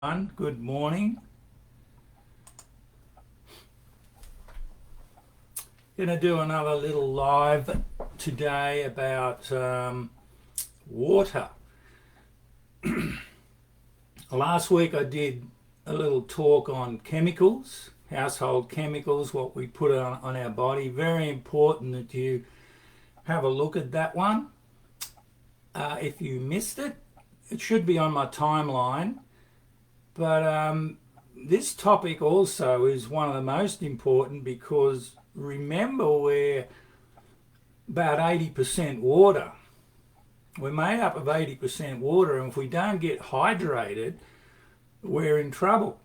Good morning. Going to do another little live today about water. Last week I did a little talk on chemicals, household chemicals, what we put on our body. Very important that you have a look at that one. If you missed it, it should be on my timeline. But this topic also is one of the most important because remember we're about 80% water. We're made up of 80% water, and if we don't get hydrated, we're in trouble.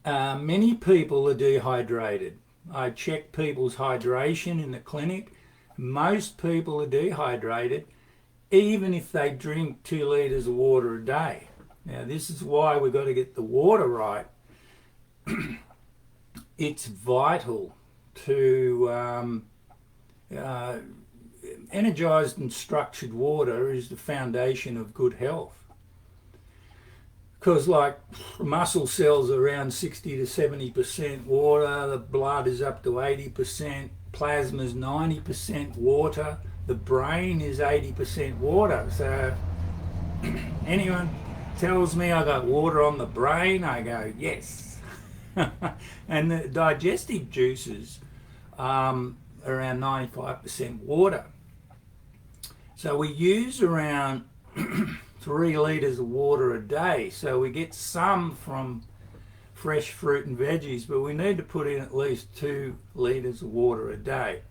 Many people are dehydrated. I check people's hydration in the clinic. Most people are dehydrated, even if they drink 2 litres of water a day. Now, this is why we've got to get the water right. It's vital to energized and structured water is the foundation of good health. Because like muscle cells are around 60 to 70% water, the blood is up to 80%, plasma is 90% water, the brain is 80% water. So anyone tells me I got water on the brain, I go, yes. And the digestive juices around 95% water. So we use around 3 litres of water a day. So we get some from fresh fruit and veggies, but we need to put in at least 2 litres of water a day.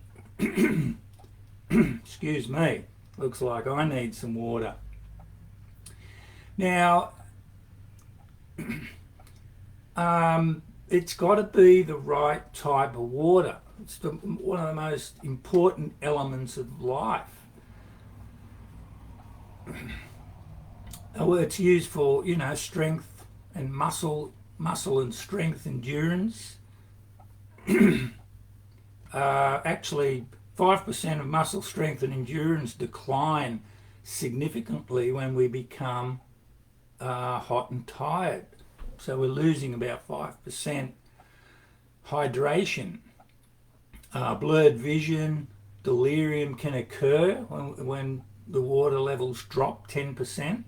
Excuse me, looks like I need some water. Now, it's got to be the right type of water. It's one of the most important elements of life. It's used for, strength and muscle and strength, endurance. Actually, 5% of muscle strength and endurance decline significantly when we become hot and tired. So we're losing about 5% hydration. Blurred vision, delirium can occur when the water levels drop 10%.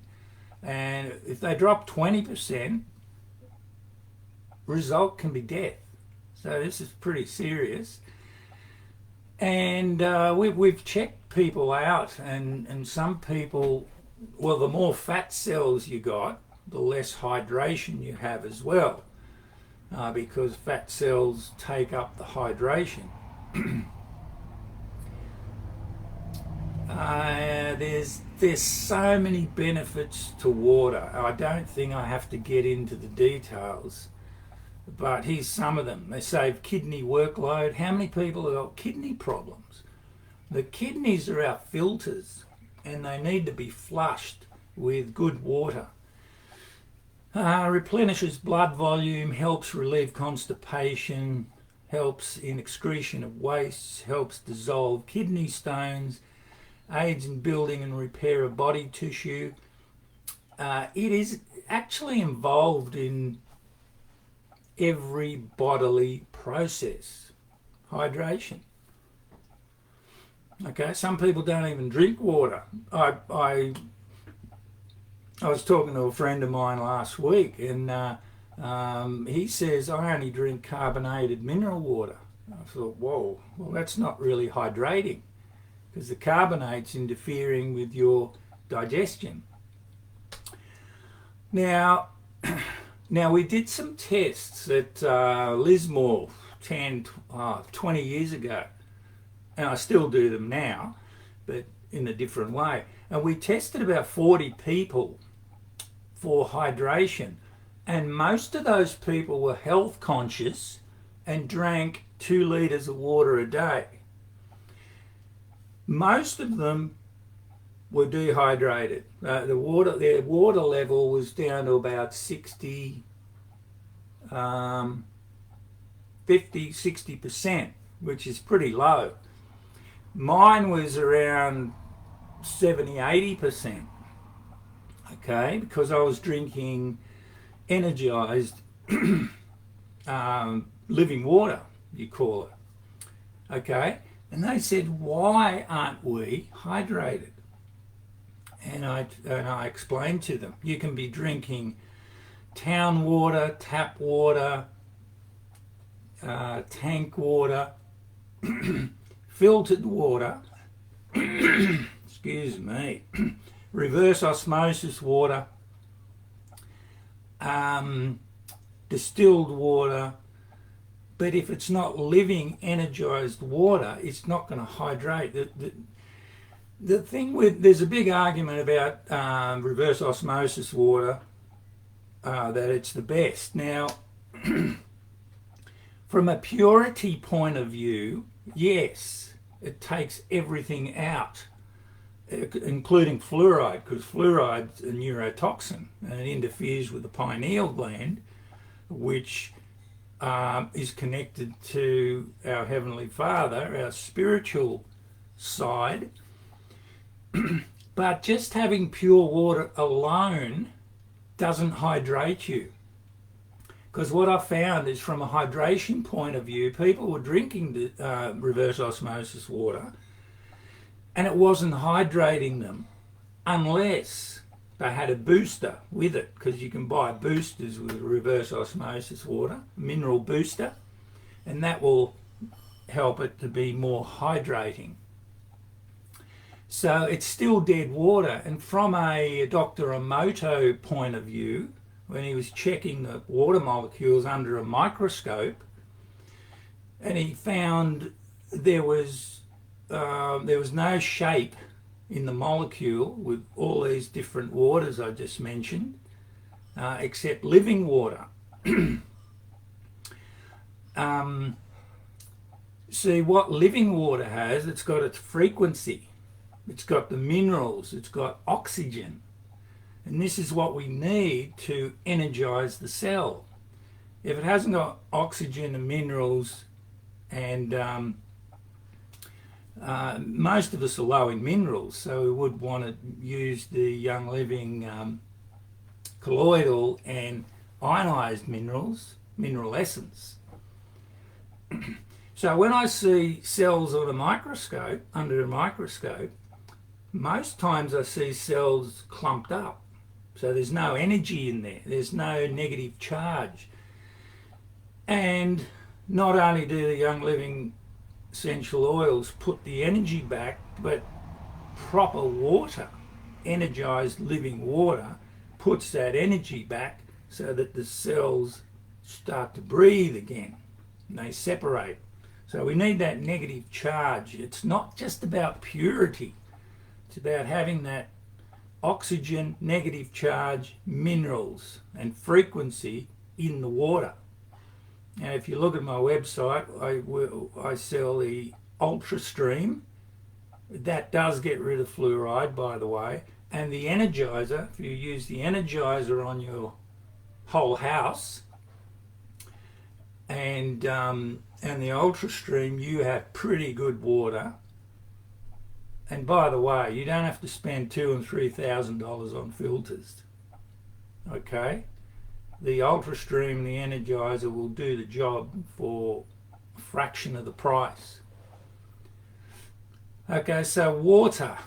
And if they drop 20%, result can be death. So this is pretty serious. And we've checked people out, and some people, well, the more fat cells you got, the less hydration you have as well, because fat cells take up the hydration. There's so many benefits to water. I don't think I have to get into the details, but here's some of them. They save kidney workload. How many people have got kidney problems? The kidneys are our filters, and they need to be flushed with good water. Replenishes blood volume, helps relieve constipation, helps in excretion of wastes, helps dissolve kidney stones, aids in building and repair of body tissue. It is actually involved in every bodily process. Hydration. Okay, some people don't even drink water. I was talking to a friend of mine last week, and he says, I only drink carbonated mineral water. I thought, whoa, well, that's not really hydrating, because the carbonate's interfering with your digestion. Now we did some tests at Lismore 20 years ago, and I still do them now, but in a different way. And we tested about 40 people for hydration, and most of those people were health conscious and drank 2 litres of water a day. Most of them were dehydrated. Their water level was down to about 60, 50, 60%, which is pretty low. Mine was around 70, 80%. Okay, because I was drinking energized living water, you call it. Okay? And they said, why aren't we hydrated? And I explained to them, you can be drinking town water, tap water, tank water, filtered water, excuse me, reverse osmosis water, distilled water, but if it's not living energized water, it's not going to hydrate. The thing with, there's a big argument about reverse osmosis water, that it's the best. Now, from a purity point of view, yes, it takes everything out, including fluoride, because fluoride's a neurotoxin and it interferes with the pineal gland, which is connected to our Heavenly Father, our spiritual side. But just having pure water alone doesn't hydrate you. Because what I found is, from a hydration point of view, people were drinking the reverse osmosis water and it wasn't hydrating them unless they had a booster with it, because you can buy boosters with reverse osmosis water, mineral booster, and that will help it to be more hydrating. So it's still dead water. And from a Dr. Emoto point of view, when he was checking the water molecules under a microscope, and he found there was no shape in the molecule with all these different waters I just mentioned, except living water. See, what living water has, it's got its frequency, it's got the minerals, it's got oxygen. And this is what we need to energize the cell. If it hasn't got oxygen and minerals, and most of us are low in minerals, so we would want to use the Young Living colloidal and ionized minerals, mineral essence. So when I see cells on a microscope, under a microscope, most times I see cells clumped up. So there's no energy in there. There's no negative charge. And not only do the Young Living essential oils put the energy back, but proper water, energized living water, puts that energy back so that the cells start to breathe again and they separate. So we need that negative charge. It's not just about purity. It's about having that oxygen, negative charge, minerals and frequency in the water. And if you look at my website, I sell the UltraStream. That does get rid of fluoride, by the way. And the Energizer, if you use the Energizer on your whole house, and the UltraStream, you have pretty good water. And by the way, you don't have to spend $2,000 and $3,000 on filters. Okay? The UltraStream and the Energizer will do the job for a fraction of the price. Okay, so water.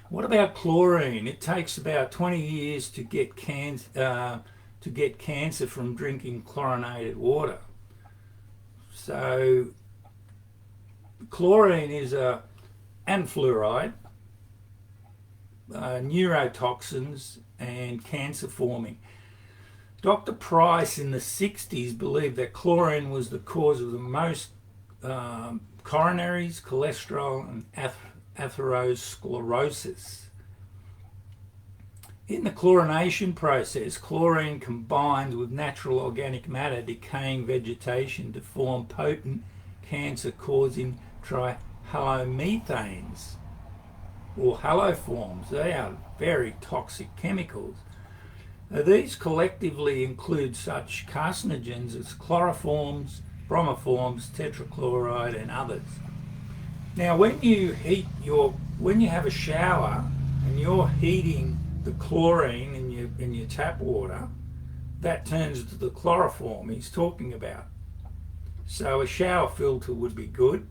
What about chlorine? It takes about 20 years to get cancer from drinking chlorinated water. So chlorine is and fluoride, neurotoxins and cancer forming. Dr. Price in the 60s believed that chlorine was the cause of the most coronaries, cholesterol and atherosclerosis. In the chlorination process, chlorine combines with natural organic matter decaying vegetation to form potent cancer-causing trihalomethanes, or haloforms. They are very toxic chemicals. These collectively include such carcinogens as chloroforms, bromoforms, tetrachloride and others. Now when you have a shower and you're heating the chlorine in your tap water, that turns to the chloroform he's talking about. So a shower filter would be good,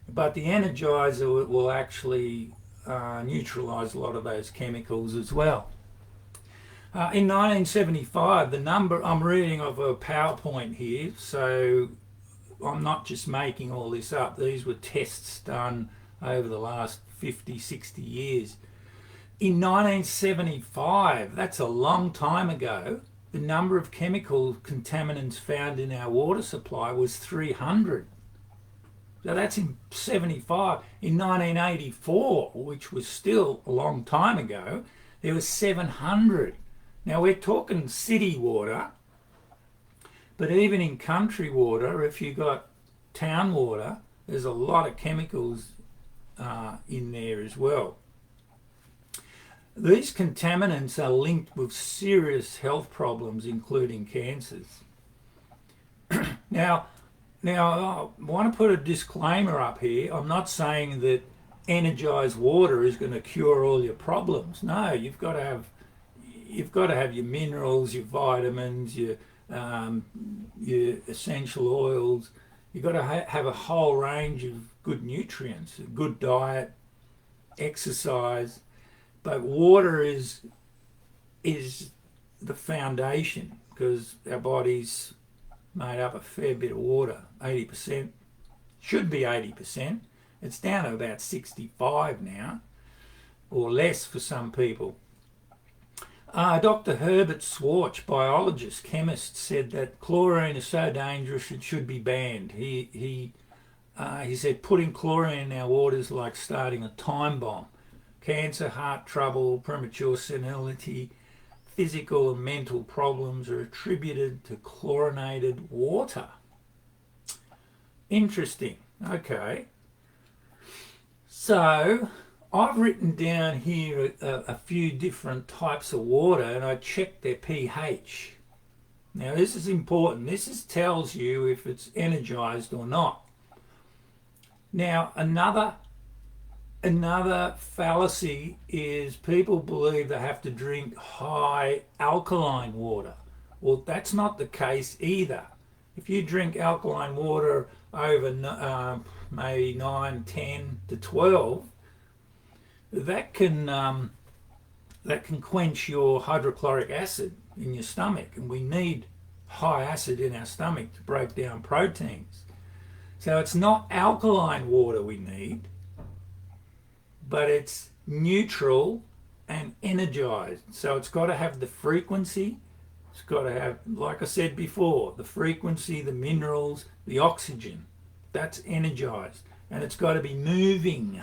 but the Energizer will actually neutralise a lot of those chemicals as well. In 1975, the number, I'm reading off a PowerPoint here, so I'm not just making all this up. These were tests done over the last 50, 60 years. In 1975, that's a long time ago, the number of chemical contaminants found in our water supply was 300. So that's in 75. In 1984, which was still a long time ago, there was 700. Now we're talking city water, but even in country water, if you got town water, there's a lot of chemicals in there as well. These contaminants are linked with serious health problems, including cancers. Now, I want to put a disclaimer up here. I'm not saying that energized water is going to cure all your problems. No, you've got to have your minerals, your vitamins, your essential oils. You've got to have a whole range of good nutrients, a good diet, exercise. But water is the foundation, because our body's made up a fair bit of water. 80%, should be 80%. It's down to about 65 now, or less for some people. Dr. Herbert Schwartz, biologist, chemist, said that chlorine is so dangerous it should be banned. He said putting chlorine in our water is like starting a time bomb. Cancer, heart trouble, premature senility, physical and mental problems are attributed to chlorinated water. Interesting. Okay. So I've written down here a few different types of water, and I checked their pH. Now this is important. This tells you if it's energized or not. Now another fallacy is people believe they have to drink high alkaline water. Well, that's not the case either. If you drink alkaline water over maybe 9, 10 to 12, that can quench your hydrochloric acid in your stomach, and we need high acid in our stomach to break down proteins. So it's not alkaline water we need, but it's neutral and energized. So it's got to have the frequency, it's got to have, like I said before, the frequency, the minerals, the oxygen. That's energized. And it's got to be moving.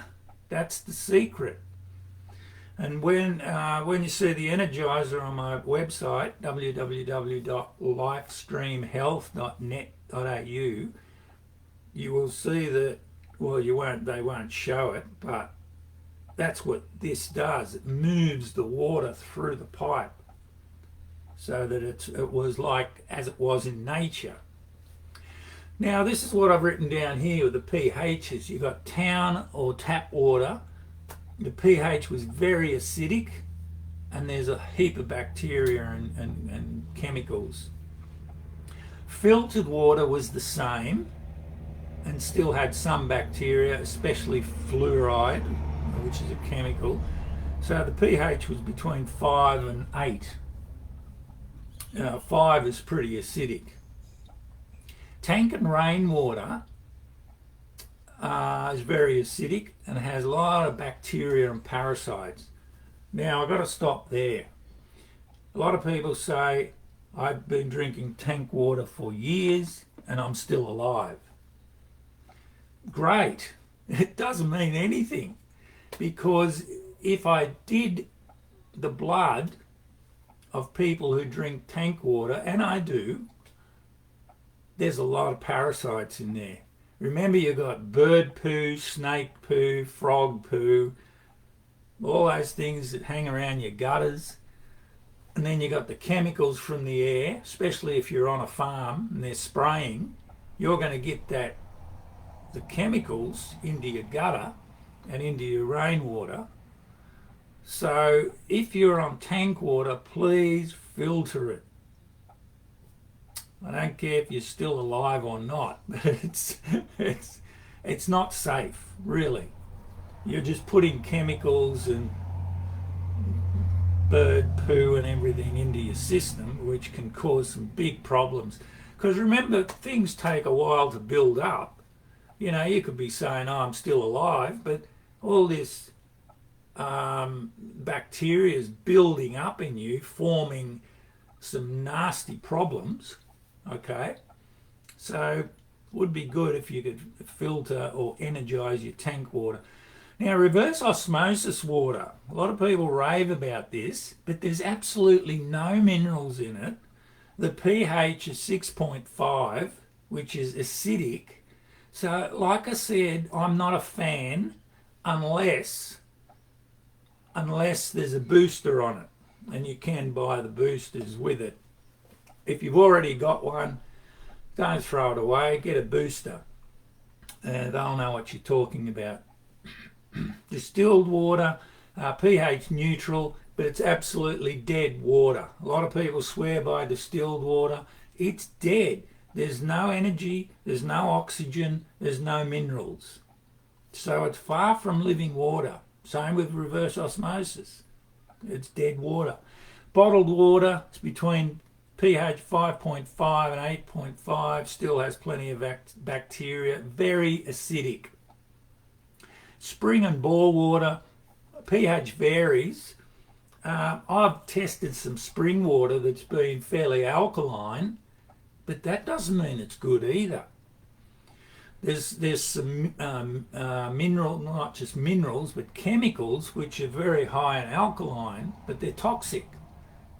That's the secret. And when you see the Energizer on my website, www.lifestreamhealth.net.au, you will see that, well, they won't show it, but that's what this does. It moves the water through the pipe so that it was like as it was in nature. Now this is what I've written down here with the pHs. You've got town or tap water. The pH was very acidic, and there's a heap of bacteria and chemicals. Filtered water was the same and still had some bacteria, especially fluoride, which is a chemical. So the pH was between 5 and 8. 5 is pretty acidic. Tank and rainwater is very acidic and has a lot of bacteria and parasites. Now I've got to stop there. A lot of people say, I've been drinking tank water for years and I'm still alive. Great. It doesn't mean anything, because if I did the blood of people who drink tank water, and I do, there's a lot of parasites in there. Remember, you've got bird poo, snake poo, frog poo, all those things that hang around your gutters. And then you got the chemicals from the air, especially if you're on a farm and they're spraying, you're going to get the chemicals into your gutter and into your rainwater. So if you're on tank water, please filter it. I don't care if you're still alive or not, but it's not safe, really. You're just putting chemicals and bird poo and everything into your system, which can cause some big problems. Because remember, things take a while to build up. You know, you could be saying, "Oh, I'm still alive," but all this bacteria is building up in you, forming some nasty problems. Okay, so it would be good if you could filter or energize your tank water. Now, reverse osmosis water, a lot of people rave about this, but there's absolutely no minerals in it. The pH is 6.5, which is acidic. So, like I said, I'm not a fan unless there's a booster on it, and you can buy the boosters with it. If you've already got one, don't throw it away, get a booster. They'll know what you're talking about. Distilled water, pH neutral, but it's absolutely dead water. A lot of people swear by distilled water. It's dead. There's no energy, there's no oxygen, there's no minerals. So it's far from living water. Same with reverse osmosis. It's dead water. Bottled water is between pH 5.5 and 8.5, still has plenty of bacteria, very acidic. Spring and bore water, pH varies. I've tested some spring water that's been fairly alkaline, but that doesn't mean it's good either. There's some mineral, not just minerals, but chemicals which are very high in alkaline, but they're toxic.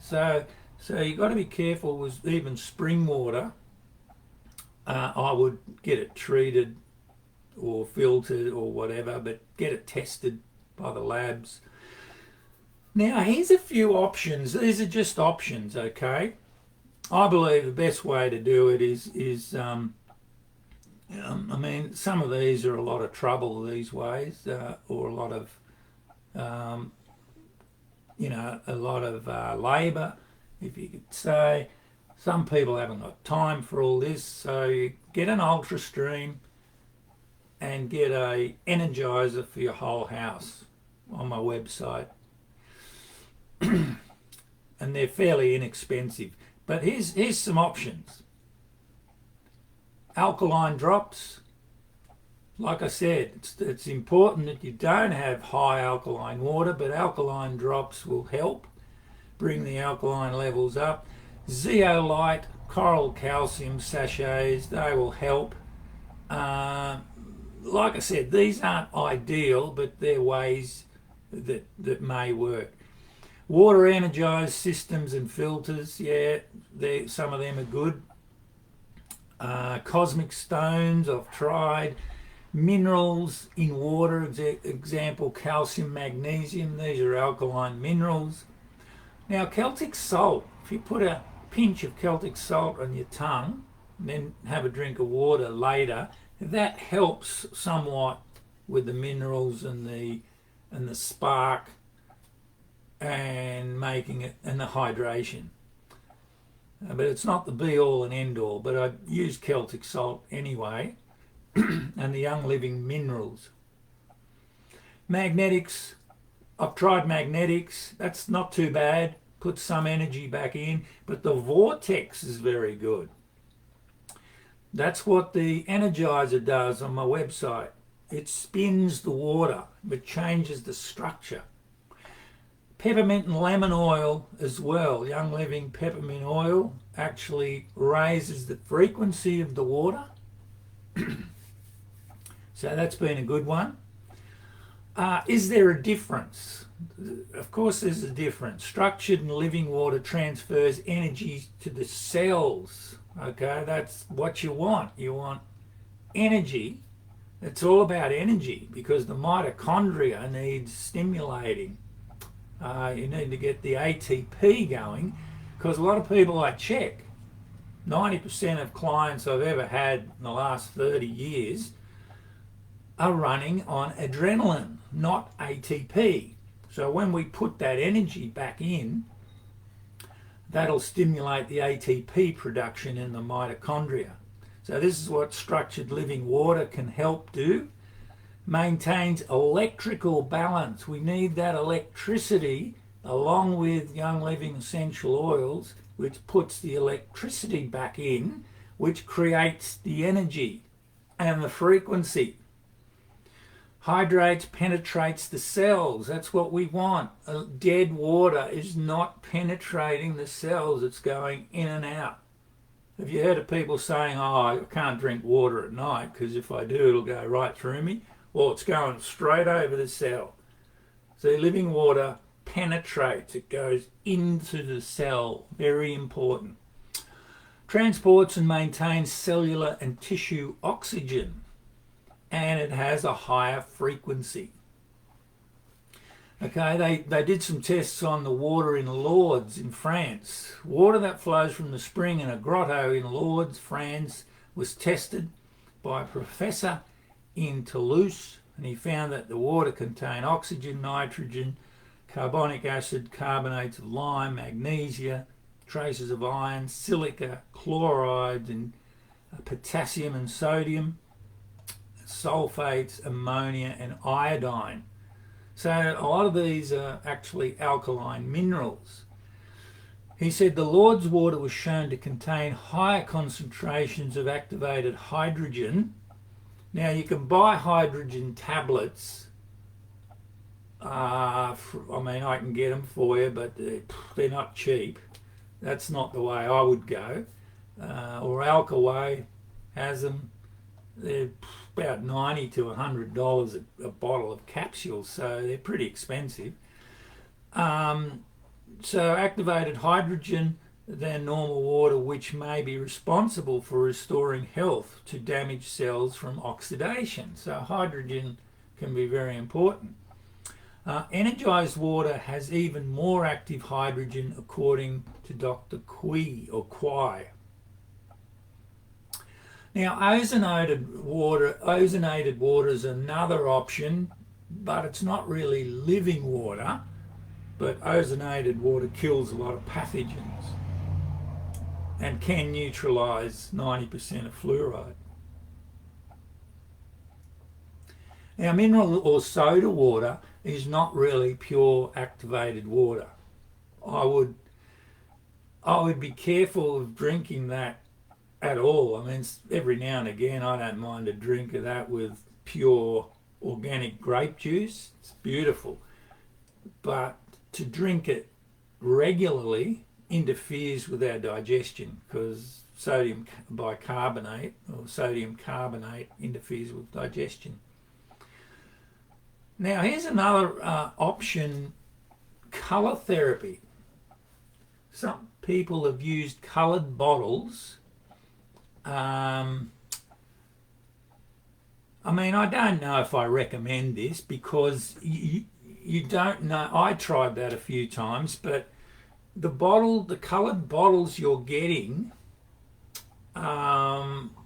So you've got to be careful with even spring water. I would get it treated or filtered or whatever, but get it tested by the labs. Now, here's a few options. These are just options, okay? I believe the best way to do it is I mean, some of these are a lot of trouble these ways, or a lot of, a lot of labour, if you could say. Some people haven't got time for all this, so you get an UltraStream and get a energizer for your whole house on my website. And they're fairly inexpensive. But here's some options. Alkaline drops. Like I said, it's important that you don't have high alkaline water, but alkaline drops will help bring the alkaline levels up. Zeolite, coral calcium sachets, they will help. Like I said, these aren't ideal, but they're ways that may work. Water energized systems and filters, yeah, some of them are good. Cosmic stones, I've tried. Minerals in water, example calcium, magnesium, these are alkaline minerals. Now, Celtic salt, if you put a pinch of Celtic salt on your tongue, and then have a drink of water later, that helps somewhat with the minerals and the spark and making it, and the hydration. But it's not the be all and end all, but I use Celtic salt anyway, and the Young Living minerals. Magnetics, I've tried magnetics, that's not too bad, puts some energy back in, but the Vortex is very good. That's what the Energizer does on my website. It spins the water, it changes the structure. Peppermint and lemon oil as well. Young Living peppermint oil actually raises the frequency of the water. So that's been a good one. Is there a difference? Of course there's a difference. Structured and living water transfers energy to the cells. Okay, that's what you want. You want energy. It's all about energy because the mitochondria needs stimulating. You need to get the ATP going because a lot of people I check, 90% of clients I've ever had in the last 30 years are running on adrenaline, not ATP. So when we put that energy back in, that'll stimulate the ATP production in the mitochondria. So this is what structured living water can help do. Maintains electrical balance. We need that electricity along with Young Living essential oils, which puts the electricity back in, which creates the energy and the frequency. Hydrates, penetrates the cells. That's what we want. Dead water is not penetrating the cells. It's going in and out. Have you heard of people saying, oh, I can't drink water at night because if I do, it'll go right through me? Well, it's going straight over the cell. So living water penetrates. It goes into the cell. Very important. Transports and maintains cellular and tissue oxygen. And it has a higher frequency. Okay, they did some tests on the water in Lourdes in France. Water that flows from the spring in a grotto in Lourdes, France, was tested by a professor in Toulouse, and he found that the water contained oxygen, nitrogen, carbonic acid, carbonates of lime, magnesia, traces of iron, silica, chlorides, and potassium and sodium, sulfates, ammonia, and iodine. So a lot of these are actually alkaline minerals. He said the Lourdes water was shown to contain higher concentrations of activated hydrogen. Now you can buy hydrogen tablets. I can get them for you, but they're not cheap. That's not the way I would go. Or Alkaway has them. They're about $90 to $100 a bottle of capsules, so they're pretty expensive. So activated hydrogen than normal water, which may be responsible for restoring health to damaged cells from oxidation. So hydrogen can be very important. Energized water has even more active hydrogen, according to Dr. Quay. Now, ozonated water is another option, but it's not really living water. But ozonated water kills a lot of pathogens and can neutralise 90% of fluoride. Now, mineral or soda water is not really pure activated water. I would be careful of drinking that at all. I mean, every now and again I don't mind a drink of that with pure organic grape juice. It's beautiful. But to drink it regularly interferes with our digestion because sodium bicarbonate or sodium carbonate interferes with digestion. Now here's another option, colour therapy. Some people have used coloured bottles. I don't know if I recommend this because you don't know. I tried that a few times, but the coloured bottles you're getting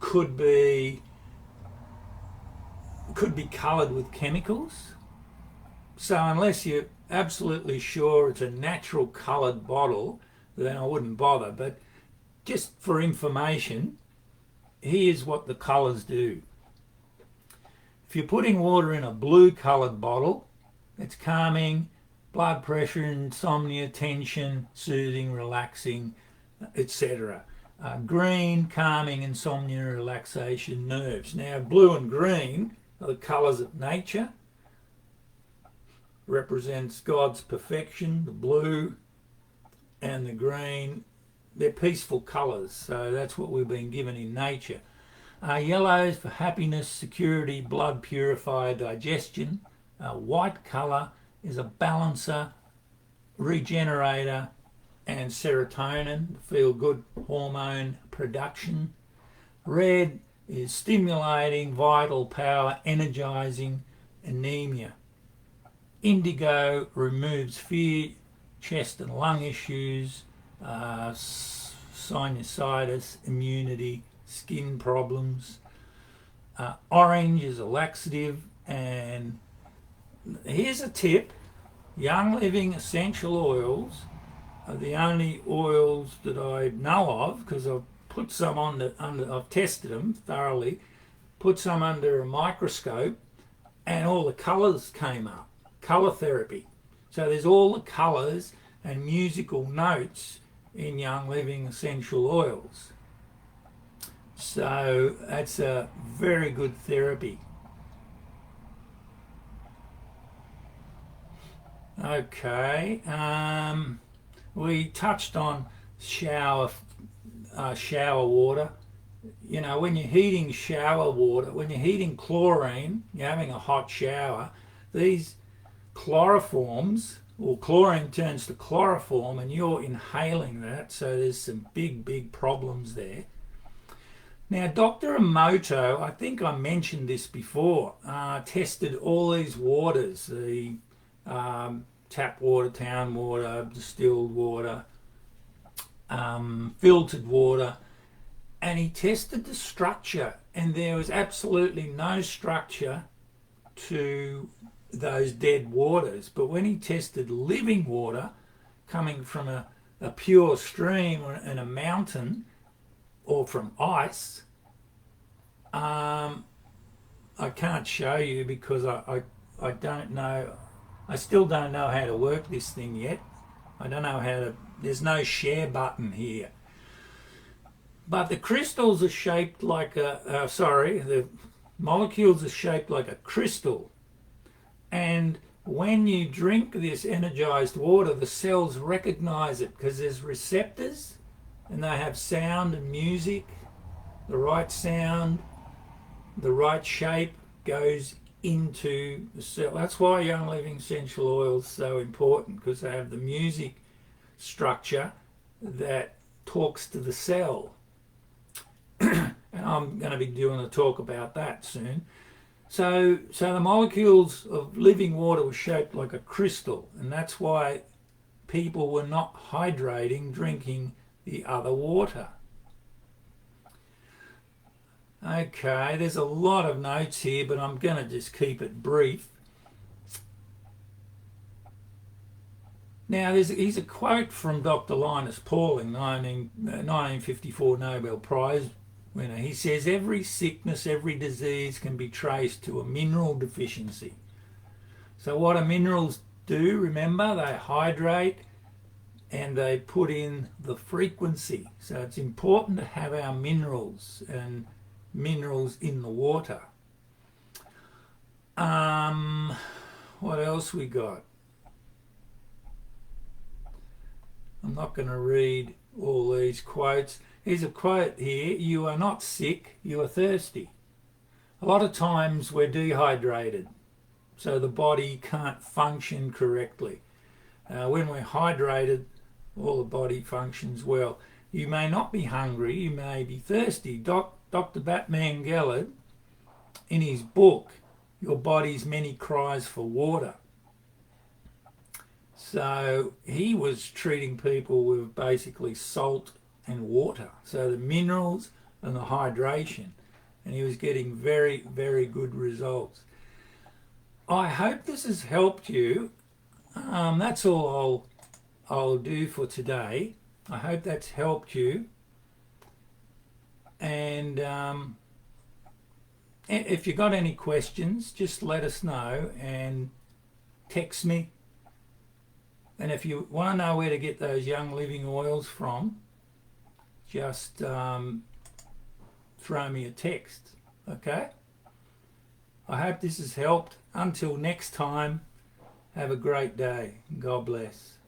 could be coloured with chemicals. So unless you're absolutely sure it's a natural coloured bottle, then I wouldn't bother. But just for information, here's what the colours do. If you're putting water in a blue coloured bottle, it's calming, blood pressure, insomnia, tension, soothing, relaxing, etc. Green, calming, insomnia, relaxation, nerves. Now, blue and green are the colours of nature. Represents God's perfection. The blue and the green, they're peaceful colours, so that's what we've been given in nature. Yellows for happiness, security, blood purifier, digestion. White colour is a balancer, regenerator, and serotonin, feel-good hormone production. Red is stimulating, vital power, energising, anemia. Indigo removes fear, chest and lung issues, sinusitis, immunity, skin problems. Orange is a laxative, and here's a tip. Young Living essential oils are the only oils that I know of, because I've put some I've tested them thoroughly, put some under a microscope, and all the colours came up. Colour therapy. So there's all the colours and musical notes in Young Living essential oils. So that's a very good therapy. Okay, we touched on shower water. You know, when you're heating shower water, when you're heating chlorine, you're having a hot shower, these chloroforms, or chlorine turns to chloroform, and you're inhaling that, so there's some big problems there. Now, Dr. Emoto, I think I mentioned this before, tested all these waters, the tap water, town water, distilled water, filtered water, and he tested the structure, and there was absolutely no structure to those dead waters. But when he tested living water coming from a pure stream and a mountain, or from ice, I can't show you because I don't know, I still don't know how to work this thing yet. I don't know how to, there's no share button here. But the crystals are shaped like the molecules are shaped like a crystal. And when you drink this energized water, the cells recognize it because there's receptors and they have sound and music. The right sound, the right shape goes into the cell. That's why Young Living essential oils are so important, because they have the music structure that talks to the cell. And I'm going to be doing a talk about that soon. So the molecules of living water were shaped like a crystal, and that's why people were not hydrating drinking the other water. Okay, there's a lot of notes here, but I'm going to just keep it brief. Now, here's a quote from Dr. Linus Pauling, 1954 Nobel Prize winner. He says, "Every sickness, every disease can be traced to a mineral deficiency." So what do minerals do? Remember, they hydrate and they put in the frequency. So it's important to have our minerals and minerals in the water. What else we got? I'm not going to read all these quotes. Here's a quote here: "You are not sick, you are thirsty." A lot of times we're dehydrated, so the body can't function correctly. When we're hydrated, all the body functions well. You may not be hungry, you may be thirsty. Dr. Batman Gellert, in his book, Your Body's Many Cries for Water, so he was treating people with basically salt and water, so the minerals and the hydration, and he was getting very good results. I hope this has helped you. That's all I'll do for today. I hope that's helped you, and if you got any questions, just let us know and text me. And if you want to know where to get those Young Living oils from, just throw me a text, okay? I hope this has helped. Until next time, have a great day. God bless.